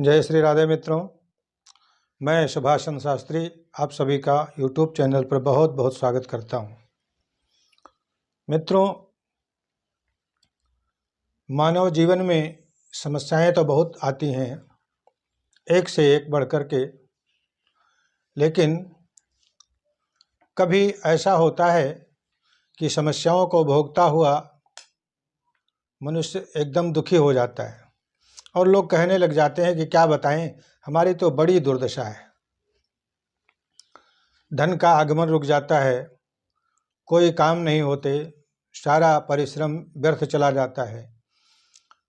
जय श्री राधे मित्रों, मैं सुभाषचंद्र शास्त्री आप सभी का YouTube चैनल पर बहुत बहुत स्वागत करता हूं। मित्रों, मानव जीवन में समस्याएं तो बहुत आती हैं, एक से एक बढ़ कर के, लेकिन कभी ऐसा होता है कि समस्याओं को भोगता हुआ मनुष्य एकदम दुखी हो जाता है और लोग कहने लग जाते हैं कि क्या बताएं, हमारी तो बड़ी दुर्दशा है। धन का आगमन रुक जाता है, कोई काम नहीं होते, सारा परिश्रम व्यर्थ चला जाता है।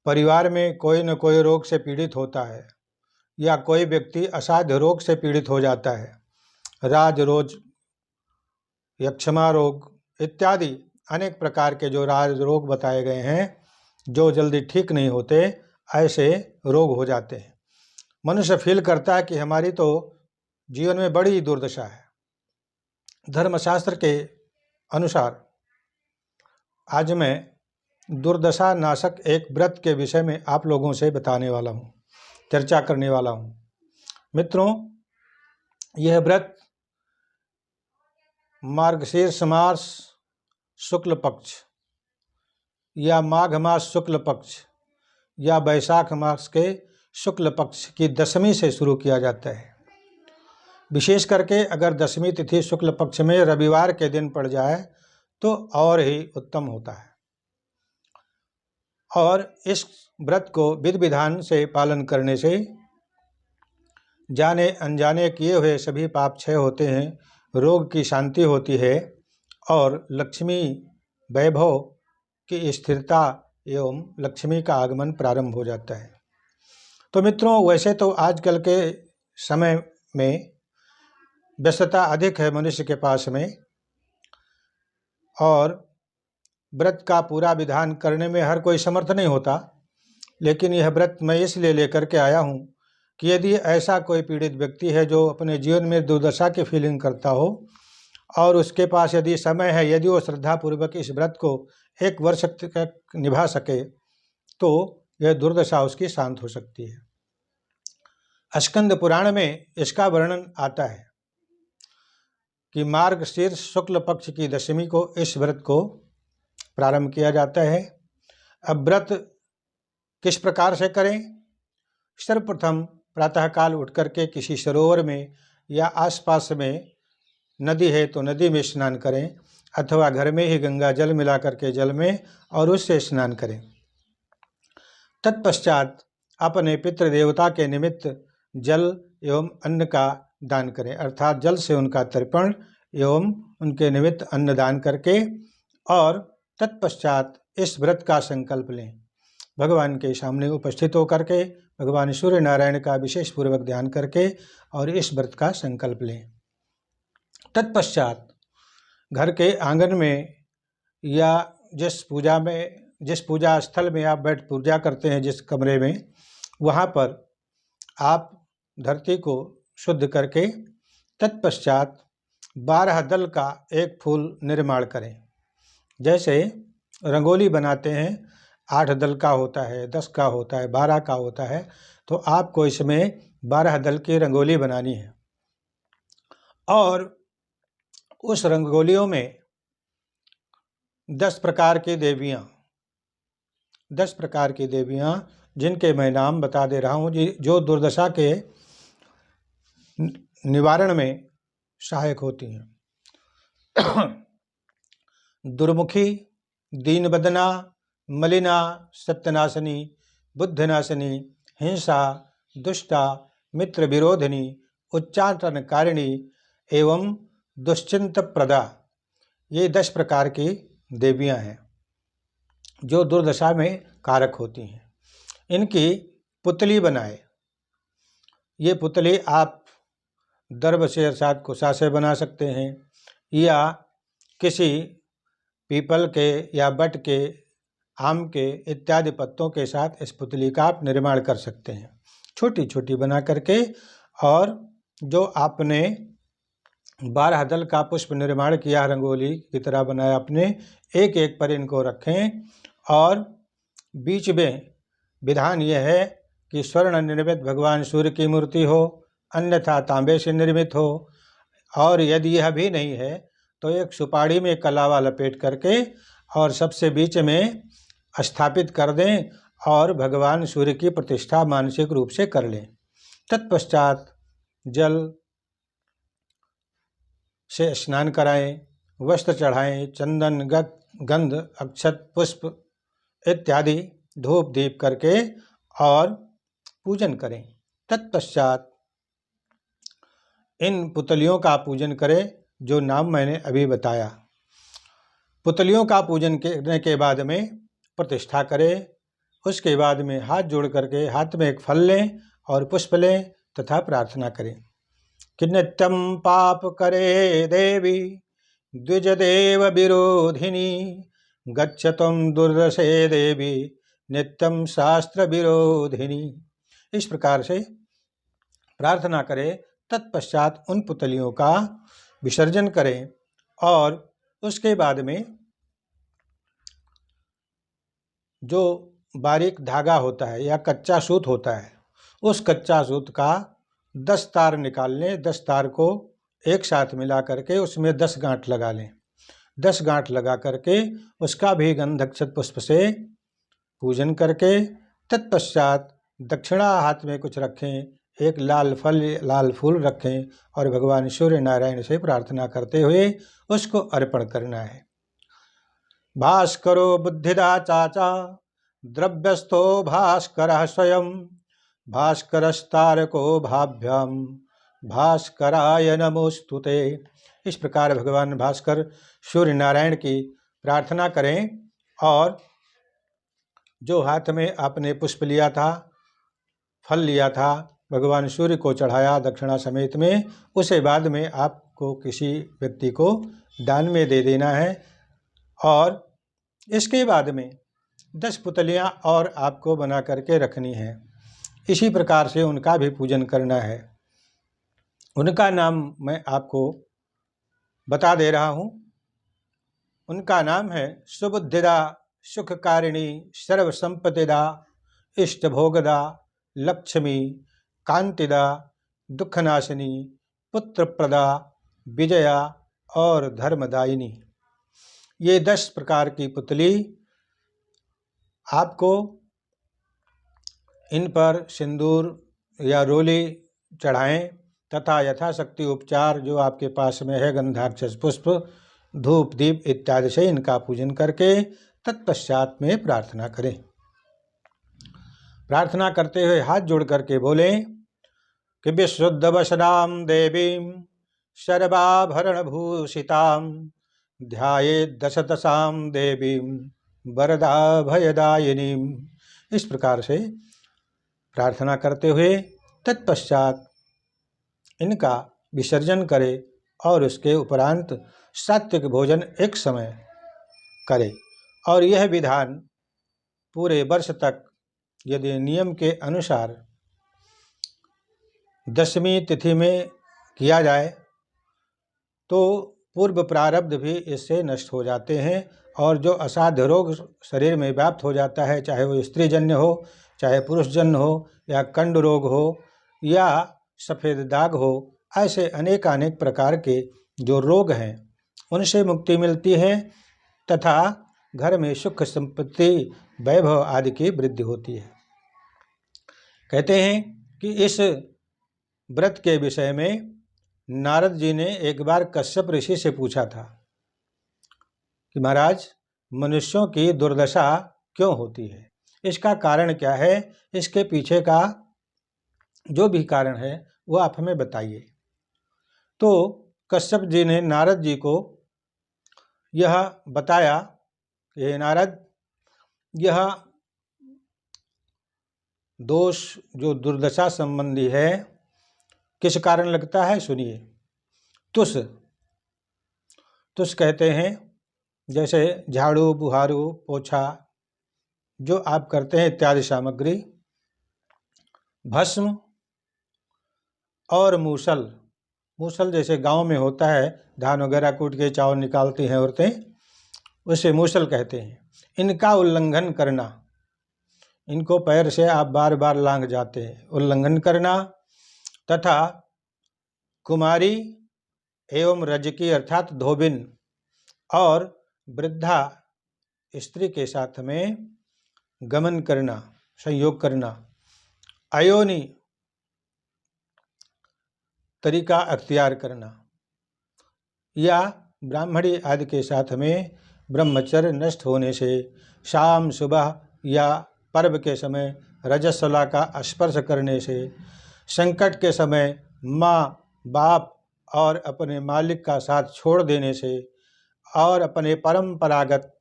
परिवार में कोई न कोई रोग से पीड़ित होता है या कोई व्यक्ति असाध्य रोग से पीड़ित हो जाता है। राज रोज, यक्षमा रोग इत्यादि अनेक प्रकार के जो राज रोग बताए गए हैं, जो जल्दी ठीक नहीं होते, ऐसे रोग हो जाते हैं। मनुष्य फील करता है कि हमारी तो जीवन में बड़ी दुर्दशा है। धर्मशास्त्र के अनुसार आज मैं दुर्दशा नाशक एक व्रत के विषय में आप लोगों से बताने वाला हूँ, चर्चा करने वाला हूँ। मित्रों, यह व्रत मार्गशीर्ष मास शुक्ल पक्ष या माघ मास शुक्ल पक्ष या बैसाख मास के शुक्ल पक्ष की दशमी से शुरू किया जाता है। विशेष करके अगर दशमी तिथि शुक्ल पक्ष में रविवार के दिन पड़ जाए तो और ही उत्तम होता है। और इस व्रत को विधि विधान से पालन करने से जाने अनजाने किए हुए सभी पाप क्षय होते हैं, रोग की शांति होती है और लक्ष्मी वैभव की स्थिरता एवं लक्ष्मी का आगमन प्रारंभ हो जाता है। तो मित्रों, वैसे तो आजकल के समय में व्यस्तता अधिक है मनुष्य के पास में, और व्रत का पूरा विधान करने में हर कोई समर्थ नहीं होता। लेकिन यह व्रत मैं इसलिए लेकर के आया हूँ कि यदि ऐसा कोई पीड़ित व्यक्ति है जो अपने जीवन में दुर्दशा की फीलिंग करता हो और उसके पास यदि समय है, यदि वो श्रद्धापूर्वक इस व्रत को 1 वर्ष तक निभा सके तो यह दुर्दशा उसकी शांत हो सकती है। स्कंद पुराण में इसका वर्णन आता है कि मार्गशीर्ष शुक्ल पक्ष की दशमी को इस व्रत को प्रारंभ किया जाता है। अब व्रत किस प्रकार से करें? सर्वप्रथम प्रातःकाल उठ करके किसी सरोवर में या आसपास में नदी है तो नदी में स्नान करें, अथवा घर में ही गंगा जल मिला करके जल में और उससे स्नान करें। तत्पश्चात अपने पितृ देवता के निमित्त जल एवं अन्न का दान करें, अर्थात जल से उनका तर्पण एवं उनके निमित्त अन्न दान करके, और तत्पश्चात इस व्रत का संकल्प लें। भगवान के सामने उपस्थित होकर के भगवान सूर्य नारायण का विशेष पूर्वक ध्यान करके और इस व्रत का संकल्प लें। तत्पश्चात घर के आंगन में या जिस पूजा स्थल में आप बैठ पूजा करते हैं, जिस कमरे में, वहाँ पर आप धरती को शुद्ध करके तत्पश्चात 12 दल का एक फूल निर्माण करें। जैसे रंगोली बनाते हैं, 8 दल का होता है, 10 का होता है, 12 का होता है, तो आपको इसमें 12 दल की रंगोली बनानी है। और उस रंगोलियों में 10 प्रकार की देवियाँ जिनके मैं नाम बता दे रहा हूँ, जो दुर्दशा के निवारण में सहायक होती हैं। दुर्मुखी, दीनबदना, मलिना, सत्यनाशिनी, बुद्धिनाशिनी, हिंसा, दुष्टा, मित्र विरोधिनी, उच्चाटनकारिणी एवं दुश्चिंत प्रदा, ये 10 प्रकार की देवियाँ हैं जो दुर्दशा में कारक होती हैं। इनकी पुतली बनाए। ये पुतली आप दर्भ से अर्थात कुशा से बना सकते हैं या किसी पीपल के या बट के, आम के इत्यादि पत्तों के साथ इस पुतली का आप निर्माण कर सकते हैं, छोटी छोटी बना करके। और जो आपने 12 दल का पुष्प निर्माण किया, रंगोली की तरह बनाया, अपने एक एक पर इनको रखें। और बीच में विधान यह है कि स्वर्ण निर्मित भगवान सूर्य की मूर्ति हो, अन्यथा तांबे से निर्मित हो, और यदि यह भी नहीं है तो एक सुपारी में कलावा लपेट करके और सबसे बीच में स्थापित कर दें और भगवान सूर्य की प्रतिष्ठा मानसिक रूप से कर लें। तत्पश्चात जल से स्नान कराएं, वस्त्र चढ़ाएं, चंदन, गंध, अक्षत, पुष्प इत्यादि धूप दीप करके और पूजन करें। तत्पश्चात इन पुतलियों का पूजन करें जो नाम मैंने अभी बताया। पुतलियों का पूजन करने के बाद में प्रतिष्ठा करें। उसके बाद में हाथ जोड़ करके हाथ में एक फल लें और पुष्प लें तथा प्रार्थना करें कि नित्यं पाप करे देवी द्विजदेव विरोधिनी गच्छतं दुर्दशे देवी नित्यं शास्त्र विरोधिनी। इस प्रकार से प्रार्थना करें। तत्पश्चात उन पुतलियों का विसर्जन करें और उसके बाद में जो बारीक धागा होता है या कच्चा सूत होता है, उस कच्चा सूत का 10 तार निकाल लें। 10 तार को एक साथ मिला करके उसमें 10 गांठ लगा लें। 10 गांठ लगा करके उसका भी गंध अक्षत पुष्प से पूजन करके तत्पश्चात दक्षिणा हाथ में कुछ रखें, एक लाल फल लाल फूल रखें और भगवान सूर्य नारायण से प्रार्थना करते हुए उसको अर्पण करना है। भास्करो बुद्धिदा चाचा द्रव्यस्थो भास्करः स्वयं भास्करस्तारको भाभ्याम भास्कराय नमोस्तुते। इस प्रकार भगवान भास्कर सूर्य नारायण की प्रार्थना करें और जो हाथ में आपने पुष्प लिया था, फल लिया था, भगवान सूर्य को चढ़ाया दक्षिणा समेत में, उसे बाद में आपको किसी व्यक्ति को दान में दे देना है। और इसके बाद में 10 पुतलियां और आपको बना करके रखनी है। इसी प्रकार से उनका भी पूजन करना है। उनका नाम मैं आपको बता दे रहा हूँ। उनका नाम है सुबुद्धिदा, सुखकारिणी, सर्वसंपत्तिदा, इष्टभोगदा, लक्ष्मी, कांतिदा, दुखनाशिनी, पुत्रप्रदा, विजया और धर्मदायिनी। ये 10 प्रकार की पुतली आपको इन पर सिंदूर या रोली चढ़ाएं तथा यथाशक्ति उपचार जो आपके पास में है गंधाक्षत पुष्प, धूप दीप इत्यादि से इनका पूजन करके तत्पश्चात में प्रार्थना करें। प्रार्थना करते हुए हाथ जोड़ करके बोलें कि विशुद्धवसनां देवीं सर्वाभरणभूषितां ध्यायेत् दशदशां देवीं वरदा भयदायिनीं। इस प्रकार से प्रार्थना करते हुए तत्पश्चात इनका विसर्जन करें और उसके उपरांत सात्विक भोजन एक समय करें। और यह विधान पूरे वर्ष तक यदि नियम के अनुसार दशमी तिथि में किया जाए तो पूर्व प्रारब्ध भी इससे नष्ट हो जाते हैं और जो असाध्य रोग शरीर में व्याप्त हो जाता है, चाहे वो स्त्रीजन्य हो, चाहे पुरुषजन्य हो, या कंड रोग हो या सफ़ेद दाग हो, ऐसे अनेक प्रकार के जो रोग हैं उनसे मुक्ति मिलती है तथा घर में सुख संपत्ति वैभव आदि की वृद्धि होती है। कहते हैं कि इस व्रत के विषय में नारद जी ने एक बार कश्यप ऋषि से पूछा था कि महाराज, मनुष्यों की दुर्दशा क्यों होती है, इसका कारण क्या है, इसके पीछे का जो भी कारण है वो आप हमें बताइए। तो कश्यप जी ने नारद जी को यह बताया कि हे नारद, यह दोष जो दुर्दशा संबंधी है किस कारण लगता है, सुनिए। तुस कहते हैं जैसे झाड़ू बुहारू पोछा जो आप करते हैं इत्यादि सामग्री, भस्म और मूसल जैसे गांव में होता है, धान वगैरह कूट के चावल निकालती हैं औरतें, उसे मूसल कहते हैं। इनका उल्लंघन करना, इनको पैर से आप बार बार लांघ जाते हैं, उल्लंघन करना, तथा कुमारी एवं रजकी अर्थात धोबिन और वृद्धा स्त्री के साथ में गमन करना, संयोग करना, अयोनि तरीका अख्तियार करना, या ब्राह्मणी आदि के साथ में ब्रह्मचर्य नष्ट होने से, शाम सुबह या पर्व के समय रजस्वला का स्पर्श करने से, संकट के समय माँ बाप और अपने मालिक का साथ छोड़ देने से, और अपने परंपरागत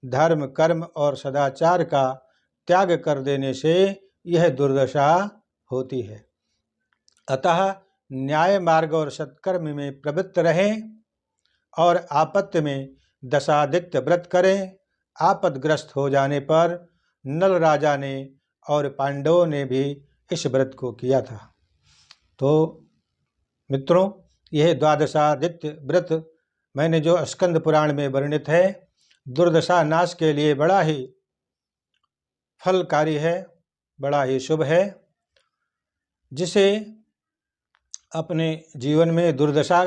धर्म कर्म और सदाचार का त्याग कर देने से यह दुर्दशा होती है। अतः न्याय मार्ग और सत्कर्म में प्रवृत्त रहें और आपत्ति में दशादित्य व्रत करें। आपदग्रस्त हो जाने पर नल राजा ने और पांडवों ने भी इस व्रत को किया था। तो मित्रों, यह द्वादशादित्य व्रत मैंने जो स्कंद पुराण में वर्णित है, दुर्दशा नाश के लिए बड़ा ही फलकारी है, बड़ा ही शुभ है। जिसे अपने जीवन में दुर्दशा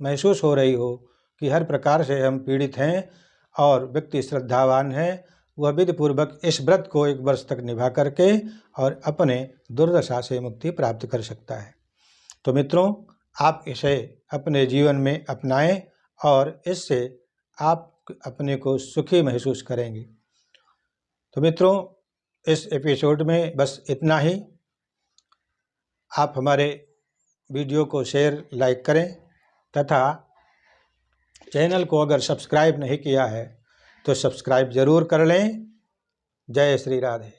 महसूस हो रही हो कि हर प्रकार से हम पीड़ित हैं और व्यक्ति श्रद्धावान है, वह विधिपूर्वक इस व्रत को 1 वर्ष तक निभा करके और अपने दुर्दशा से मुक्ति प्राप्त कर सकता है। तो मित्रों, आप इसे अपने जीवन में अपनाएं और इससे आप अपने को सुखी महसूस करेंगे। तो मित्रों, इस एपिसोड में बस इतना ही। आप हमारे वीडियो को शेयर लाइक करें तथा चैनल को अगर सब्सक्राइब नहीं किया है तो सब्सक्राइब जरूर कर लें। जय श्री राधे।